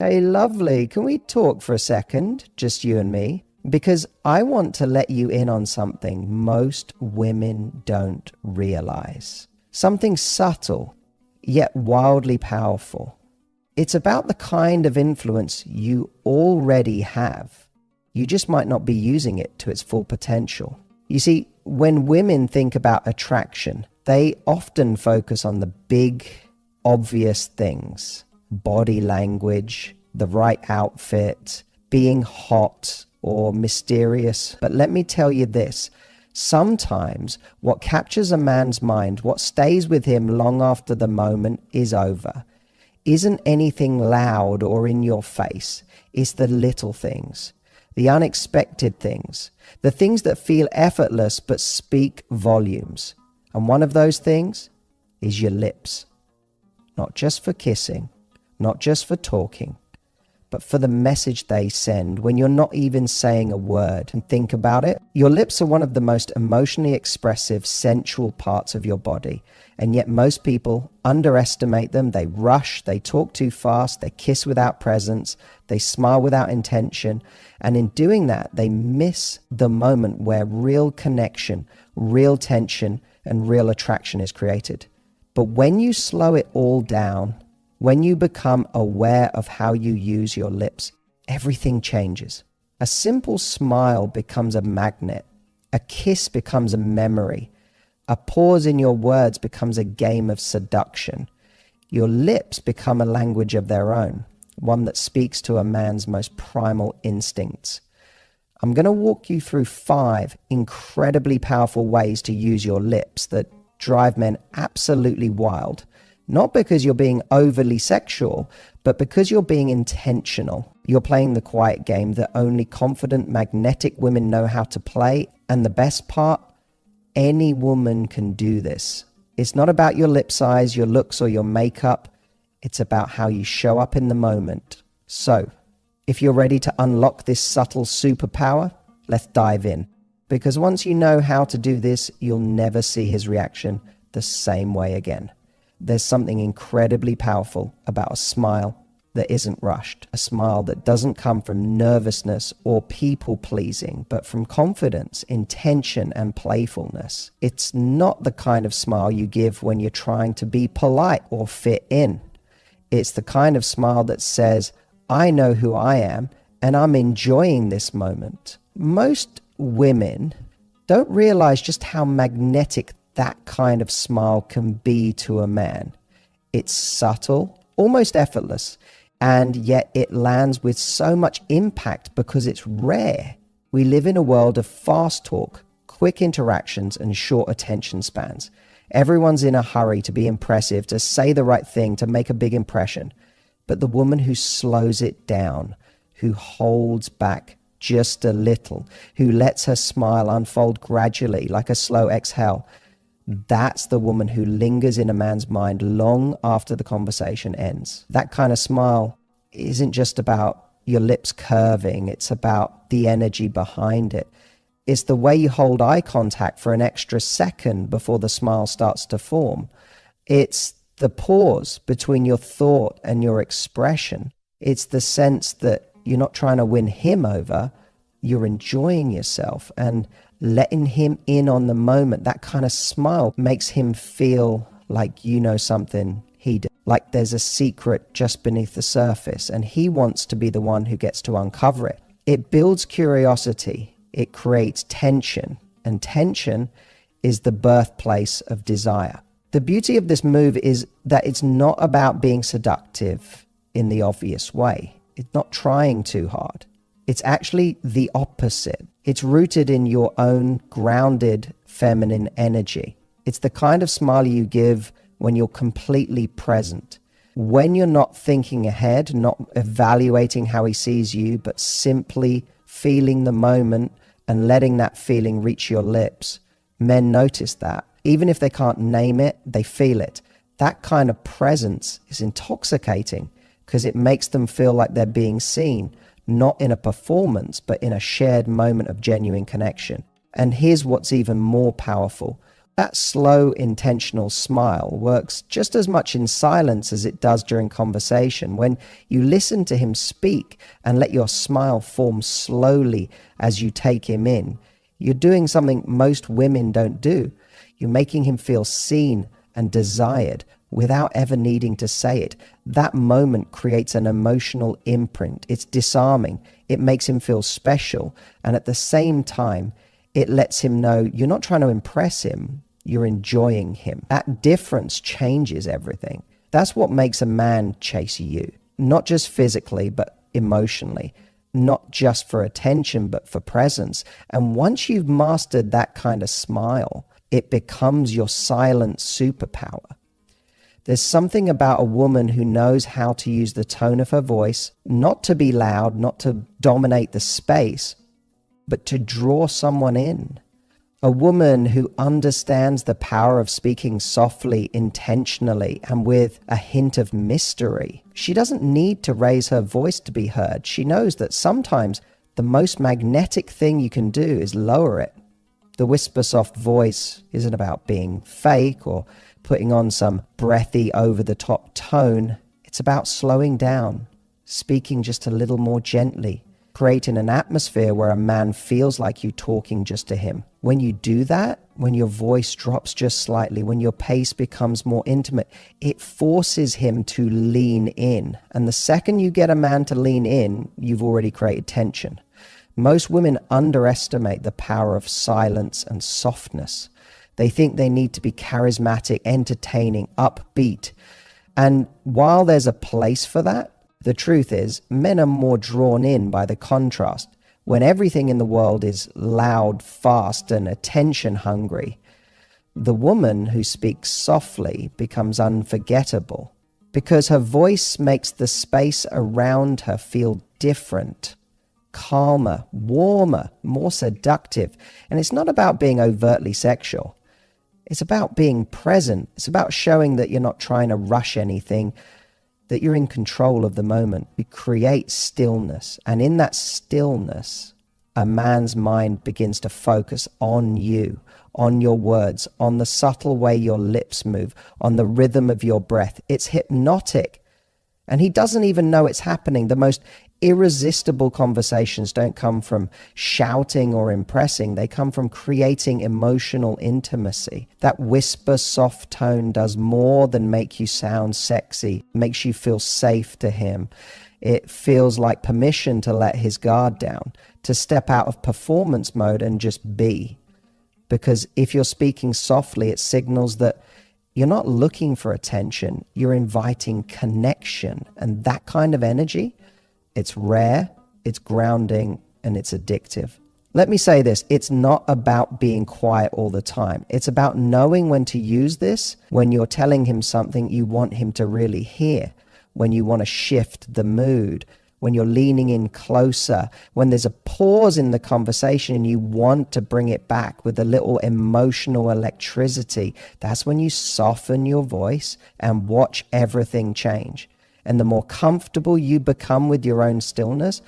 Hey, lovely. Can we talk for a second? Just you and me? Because I want to let you in on something most women don't realize. Something subtle, yet wildly powerful. It's about the kind of influence you already have. You just might not be using it to its full potential. You see, when women think about attraction, they often focus on the big, obvious things. Body language, the right outfit, being hot or mysterious. But let me tell you this, sometimes what captures a man's mind, what stays with him long after the moment is over, isn't anything loud or in your face. It's the little things, the unexpected things, the things that feel effortless but speak volumes. And one of those things is your lips. Not just for kissing, not just for talking, but for the message they send when you're not even saying a word. And think about it. Your lips are one of the most emotionally expressive, sensual parts of your body. And yet most people underestimate them. They rush, they talk too fast, they kiss without presence, they smile without intention. And in doing that, they miss the moment where real connection, real tension, and real attraction is created. But when you slow it all down, when you become aware of how you use your lips, everything changes. A simple smile becomes a magnet. A kiss becomes a memory. A pause in your words becomes a game of seduction. Your lips become a language of their own, one that speaks to a man's most primal instincts. I'm going to walk you through 5 incredibly powerful ways to use your lips that drive men absolutely wild. Not because you're being overly sexual, but because you're being intentional. You're playing the quiet game that only confident, magnetic women know how to play. And the best part, any woman can do this. It's not about your lip size, your looks, or your makeup. It's about how you show up in the moment. So, if you're ready to unlock this subtle superpower, let's dive in. Because once you know how to do this, you'll never see his reaction the same way again. There's something incredibly powerful about a smile that isn't rushed, a smile that doesn't come from nervousness or people-pleasing, but from confidence, intention, and playfulness. It's not the kind of smile you give when you're trying to be polite or fit in. It's the kind of smile that says, I know who I am, and I'm enjoying this moment. Most women don't realize just how magnetic that kind of smile can be to a man. It's subtle, almost effortless, and yet it lands with so much impact because it's rare. We live in a world of fast talk, quick interactions, and short attention spans. Everyone's in a hurry to be impressive, to say the right thing, to make a big impression. But the woman who slows it down, who holds back just a little, who lets her smile unfold gradually like a slow exhale, that's the woman who lingers in a man's mind long after the conversation ends. That kind of smile isn't just about your lips curving, it's about the energy behind it. It's the way you hold eye contact for an extra second before the smile starts to form. It's the pause between your thought and your expression. It's the sense that you're not trying to win him over, you're enjoying yourself and letting him in on the moment. That kind of smile makes him feel like you know something he did, like there's a secret just beneath the surface, and he wants to be the one who gets to uncover it. It builds curiosity, it creates tension, and tension is the birthplace of desire. The beauty of this move is that it's not about being seductive in the obvious way. It's not trying too hard. It's actually the opposite. It's rooted in your own grounded feminine energy. It's the kind of smile you give when you're completely present. When you're not thinking ahead, not evaluating how he sees you, but simply feeling the moment and letting that feeling reach your lips. Men notice that. Even if they can't name it, they feel it. That kind of presence is intoxicating because it makes them feel like they're being seen, not in a performance, but in a shared moment of genuine connection. And here's what's even more powerful. That slow, intentional smile works just as much in silence as it does during conversation. When you listen to him speak and let your smile form slowly as you take him in, you're doing something most women don't do. You're making him feel seen and desired without ever needing to say it. That moment creates an emotional imprint. It's disarming. It makes him feel special. And at the same time, it lets him know you're not trying to impress him. You're enjoying him. That difference changes everything. That's what makes a man chase you. Not just physically, but emotionally. Not just for attention, but for presence. And once you've mastered that kind of smile, it becomes your silent superpower. There's something about a woman who knows how to use the tone of her voice, not to be loud, not to dominate the space, but to draw someone in. A woman who understands the power of speaking softly, intentionally, and with a hint of mystery. She doesn't need to raise her voice to be heard. She knows that sometimes the most magnetic thing you can do is lower it. The whisper soft voice isn't about being fake or putting on some breathy over-the-top tone. It's about slowing down, speaking just a little more gently, creating an atmosphere where a man feels like you talking just to him. When you do that, when your voice drops just slightly, when your pace becomes more intimate, it forces him to lean in. And the second you get a man to lean in, you've already created tension. Most women underestimate the power of silence and softness. They think they need to be charismatic, entertaining, upbeat. And while there's a place for that, the truth is men are more drawn in by the contrast. When everything in the world is loud, fast, and attention hungry, the woman who speaks softly becomes unforgettable because her voice makes the space around her feel different, calmer, warmer, more seductive. And it's not about being overtly sexual. It's about being present. It's about showing that you're not trying to rush anything, that you're in control of the moment. You create stillness. And in that stillness, a man's mind begins to focus on you, on your words, on the subtle way your lips move, on the rhythm of your breath. It's hypnotic. And he doesn't even know it's happening. The most irresistible conversations don't come from shouting or impressing. They come from creating emotional intimacy. That whisper soft tone does more than make you sound sexy. It makes you feel safe to him. It feels like permission to let his guard down, to step out of performance mode and just be. Because if you're speaking softly, it signals that you're not looking for attention. You're inviting connection. And that kind of energy, it's rare, it's grounding, and it's addictive. Let me say this, it's not about being quiet all the time. It's about knowing when to use this, when you're telling him something you want him to really hear, when you want to shift the mood, when you're leaning in closer, when there's a pause in the conversation and you want to bring it back with a little emotional electricity. That's when you soften your voice and watch everything change. And the more comfortable you become with your own stillness,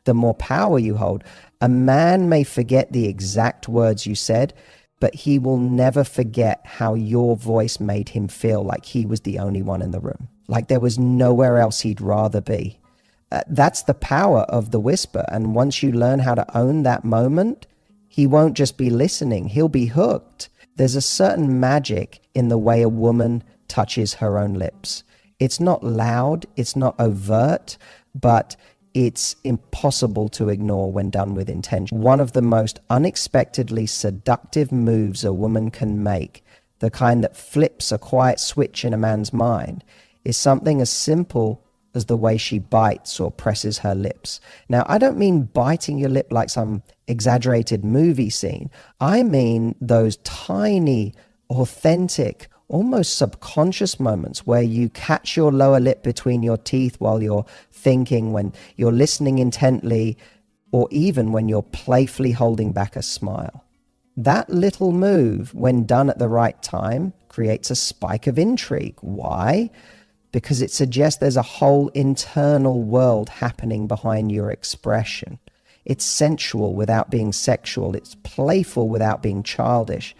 the more power you hold. A man may forget the exact words you said, but he will never forget how your voice made him feel like he was the only one in the room, like there was nowhere else he'd rather be. That's the power of the whisper. And once you learn how to own that moment, he won't just be listening, he'll be hooked. There's a certain magic in the way a woman touches her own lips. It's not loud, it's not overt, but it's impossible to ignore when done with intention. One of the most unexpectedly seductive moves a woman can make, the kind that flips a quiet switch in a man's mind, is something as simple as the way she bites or presses her lips. Now, I don't mean biting your lip like some exaggerated movie scene. I mean those tiny, authentic, almost subconscious moments where you catch your lower lip between your teeth while you're thinking, when you're listening intently, or even when you're playfully holding back a smile. That little move, when done at the right time, creates a spike of intrigue. Why? Because it suggests there's a whole internal world happening behind your expression. It's sensual without being sexual. It's playful without being childish.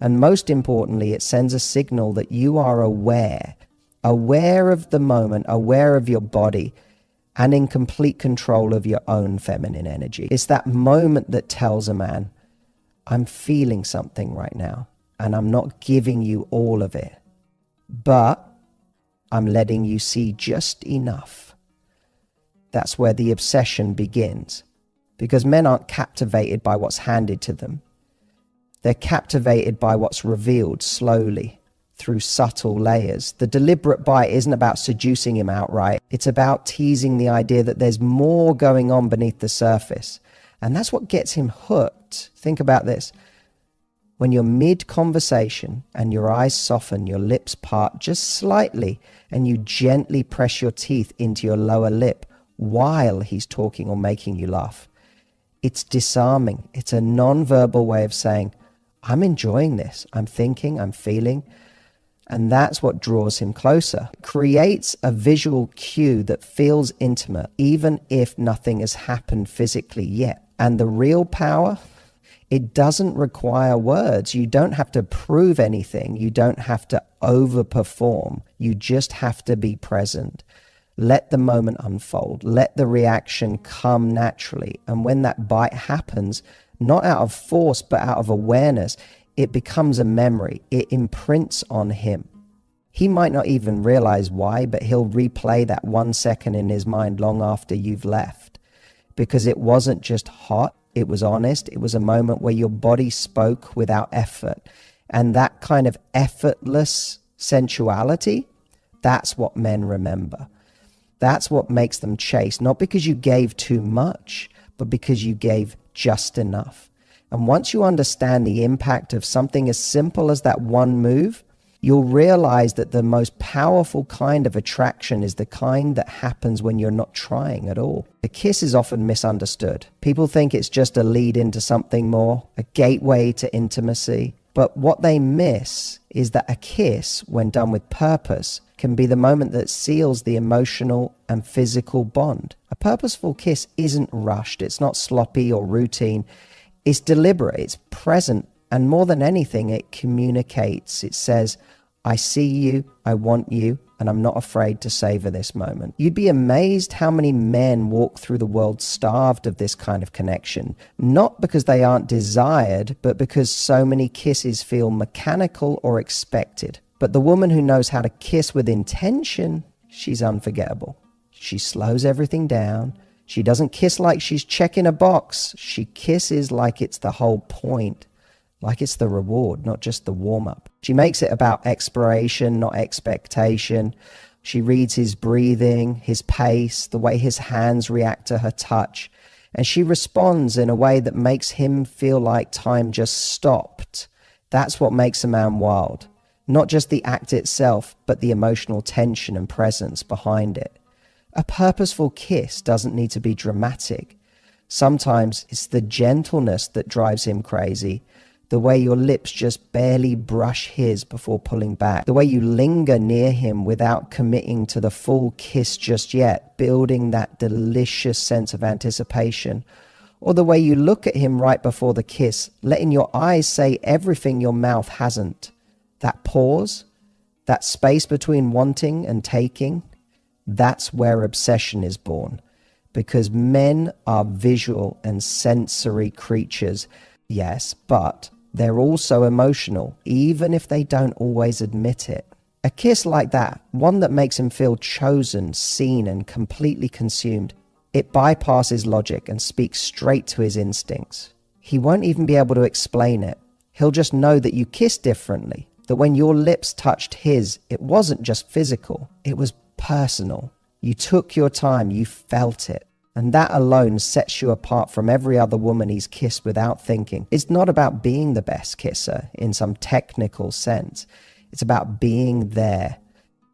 And most importantly, it sends a signal that you are aware of the moment, aware of your body, and in complete control of your own feminine energy. It's that moment that tells a man, I'm feeling something right now, and I'm not giving you all of it, but I'm letting you see just enough. That's where the obsession begins, because men aren't captivated by what's handed to them. They're captivated by what's revealed slowly through subtle layers. The deliberate bite isn't about seducing him outright. It's about teasing the idea that there's more going on beneath the surface. And that's what gets him hooked. Think about this. When you're mid-conversation and your eyes soften, your lips part just slightly, and you gently press your teeth into your lower lip while he's talking or making you laugh, it's disarming. It's a non-verbal way of saying, I'm enjoying this. I'm thinking, I'm feeling. And that's what draws him closer. It creates a visual cue that feels intimate, even if nothing has happened physically yet. And the real power, it doesn't require words. You don't have to prove anything. You don't have to overperform. You just have to be present. Let the moment unfold. Let the reaction come naturally. And when that bite happens, not out of force, but out of awareness, it becomes a memory. It imprints on him. He might not even realize why, but he'll replay that 1 second in his mind long after you've left. Because it wasn't just hot, it was honest. It was a moment where your body spoke without effort. And that kind of effortless sensuality, that's what men remember. That's what makes them chase, not because you gave too much, but because you gave just enough. And once you understand the impact of something as simple as that one move, you'll realize that the most powerful kind of attraction is the kind that happens when you're not trying at all. A kiss is often misunderstood. People think it's just a lead into something more, a gateway to intimacy. But what they miss is that a kiss, when done with purpose, can be the moment that seals the emotional and physical bond. A purposeful kiss isn't rushed. It's not sloppy or routine. It's deliberate, it's present, and more than anything, it communicates. It says, I see you, I want you, and I'm not afraid to savor this moment. You'd be amazed how many men walk through the world starved of this kind of connection, not because they aren't desired, but because so many kisses feel mechanical or expected. But the woman who knows how to kiss with intention, she's unforgettable. She slows everything down. She doesn't kiss like she's checking a box. She kisses like it's the whole point, like it's the reward, not just the warm-up. She makes it about exploration, not expectation. She reads his breathing, his pace, the way his hands react to her touch. And she responds in a way that makes him feel like time just stopped. That's what makes a man wild. Not just the act itself, but the emotional tension and presence behind it. A purposeful kiss doesn't need to be dramatic. Sometimes it's the gentleness that drives him crazy. The way your lips just barely brush his before pulling back. The way you linger near him without committing to the full kiss just yet, building that delicious sense of anticipation. Or the way you look at him right before the kiss, letting your eyes say everything your mouth hasn't. That pause, that space between wanting and taking, that's where obsession is born. Because men are visual and sensory creatures, yes, but they're also emotional, even if they don't always admit it. A kiss like that, one that makes him feel chosen, seen, and completely consumed, it bypasses logic and speaks straight to his instincts. He won't even be able to explain it. He'll just know that you kiss differently, that when your lips touched his, it wasn't just physical, it was personal. You took your time, you felt it. And that alone sets you apart from every other woman he's kissed without thinking. It's not about being the best kisser in some technical sense. It's about being there,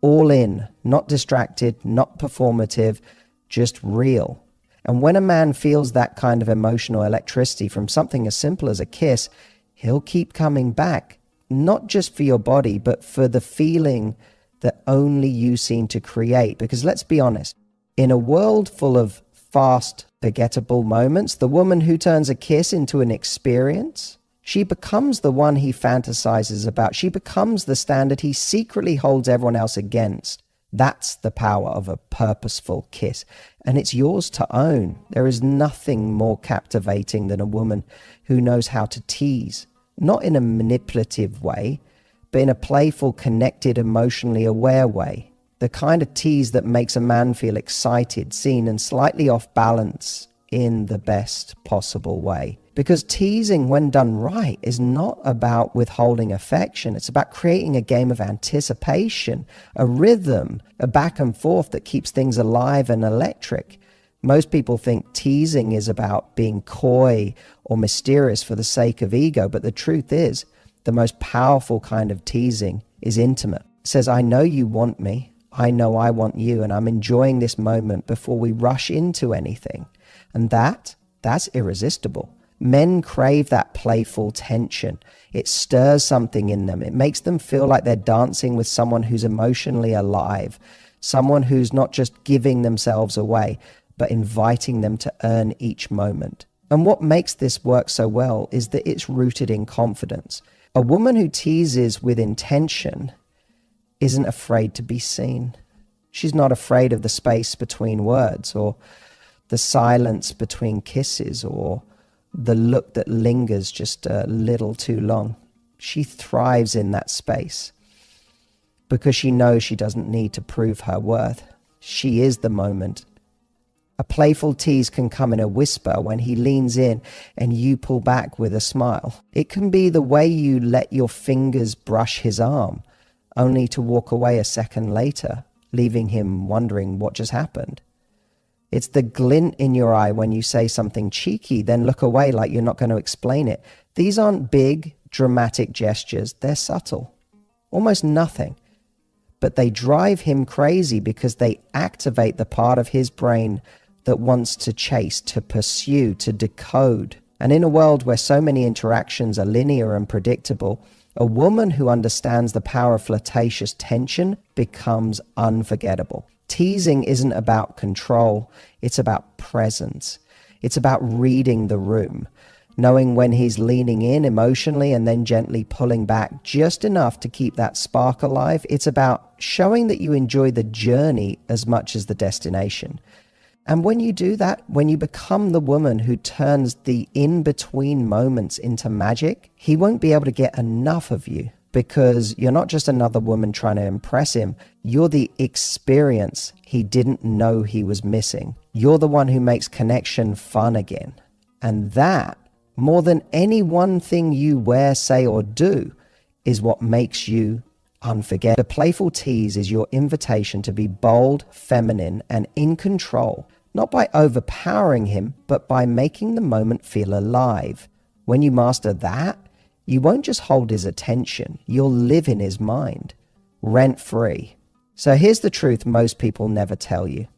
all in, not distracted, not performative, just real. And when a man feels that kind of emotional electricity from something as simple as a kiss, he'll keep coming back, not just for your body, but for the feeling that only you seem to create. Because let's be honest, in a world full of fast, forgettable moments, the woman who turns a kiss into an experience, She becomes the one he fantasizes about. She becomes the standard he secretly holds everyone else against. That's the power of a purposeful kiss, and it's yours to own. There is nothing more captivating than a woman who knows how to tease, not in a manipulative way, but in a playful, connected, emotionally aware way. The kind of tease that makes a man feel excited, seen, and slightly off balance in the best possible way. Because teasing, when done right, is not about withholding affection. It's about creating a game of anticipation, a rhythm, a back and forth that keeps things alive and electric. Most people think teasing is about being coy or mysterious for the sake of ego, but the truth is, the most powerful kind of teasing is intimate. It says, I know you want me, I know I want you, and I'm enjoying this moment before we rush into anything. And that's irresistible. Men crave that playful tension. It stirs something in them. It makes them feel like they're dancing with someone who's emotionally alive, someone who's not just giving themselves away, but inviting them to earn each moment. And what makes this work so well is that it's rooted in confidence. A woman who teases with intention isn't afraid to be seen. She's not afraid of the space between words, or the silence between kisses, or the look that lingers just a little too long. She thrives in that space because she knows she doesn't need to prove her worth. She is the moment. A playful tease can come in a whisper when he leans in and you pull back with a smile. It can be the way you let your fingers brush his arm, only to walk away a second later, leaving him wondering what just happened. It's the glint in your eye when you say something cheeky, then look away like you're not going to explain it. These aren't big, dramatic gestures. They're subtle, almost nothing. But they drive him crazy because they activate the part of his brain that wants to chase, to pursue, to decode. And in a world where so many interactions are linear and predictable, a woman who understands the power of flirtatious tension becomes unforgettable. Teasing isn't about control, it's about presence. It's about reading the room, knowing when he's leaning in emotionally and then gently pulling back just enough to keep that spark alive. It's about showing that you enjoy the journey as much as the destination. And when you do that, when you become the woman who turns the in-between moments into magic, he won't be able to get enough of you, because you're not just another woman trying to impress him. You're the experience he didn't know he was missing. You're the one who makes connection fun again. And that, more than any one thing you wear, say, or do, is what makes you unforgettable. The playful tease is your invitation to be bold, feminine, and in control, not by overpowering him, but by making the moment feel alive. When you master that, you won't just hold his attention, you'll live in his mind, rent-free. So here's the truth most people never tell you.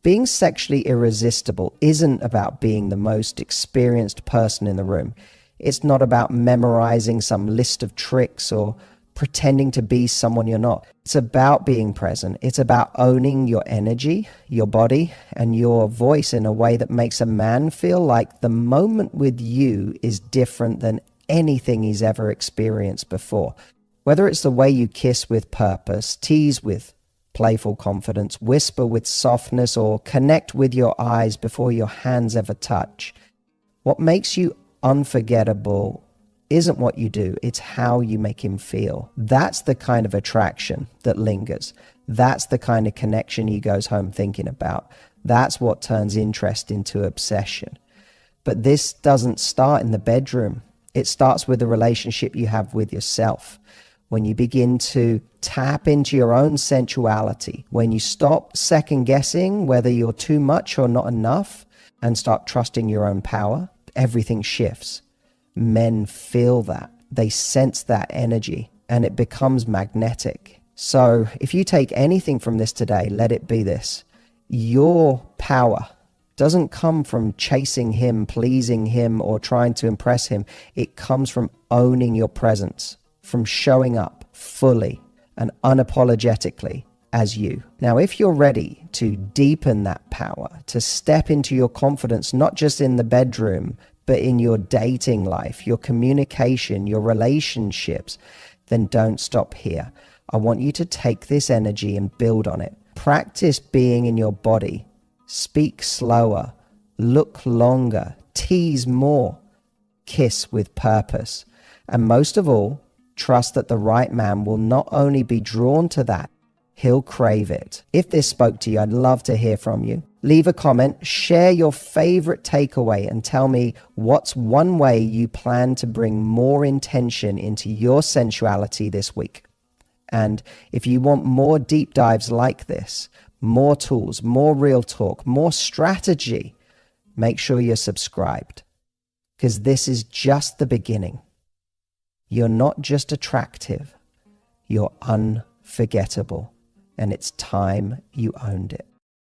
Being sexually irresistible isn't about being the most experienced person in the room. It's not about memorizing some list of tricks or pretending to be someone you're not. It's about being present. It's about owning your energy, your body, and your voice in a way that makes a man feel like the moment with you is different than anything he's ever experienced before. Whether it's the way you kiss with purpose, tease with playful confidence, whisper with softness, or connect with your eyes before your hands ever touch, what makes you unforgettable isn't what you do, it's how you make him feel. That's the kind of attraction that lingers. That's the kind of connection he goes home thinking about. That's what turns interest into obsession. But this doesn't start in the bedroom. It starts with the relationship you have with yourself. When you begin to tap into your own sensuality, when you stop second guessing whether you're too much or not enough and start trusting your own power, everything shifts. Men feel that. They sense that energy and it becomes magnetic. So if you take anything from this today, let it be this. Your power doesn't come from chasing him, pleasing him, or trying to impress him. It comes from owning your presence, from showing up fully and unapologetically as you. Now, if you're ready to deepen that power, to step into your confidence, not just in the bedroom, but in your dating life, your communication, your relationships, then don't stop here. I want you to take this energy and build on it. Practice being in your body. Speak slower, look longer, tease more, kiss with purpose. And most of all, trust that the right man will not only be drawn to that, he'll crave it. If this spoke to you, I'd love to hear from you. Leave a comment, share your favorite takeaway, and tell me what's one way you plan to bring more intention into your sensuality this week. And if you want more deep dives like this, more tools, more real talk, more strategy, make sure you're subscribed, because this is just the beginning. You're not just attractive, you're unforgettable, and it's time you owned it.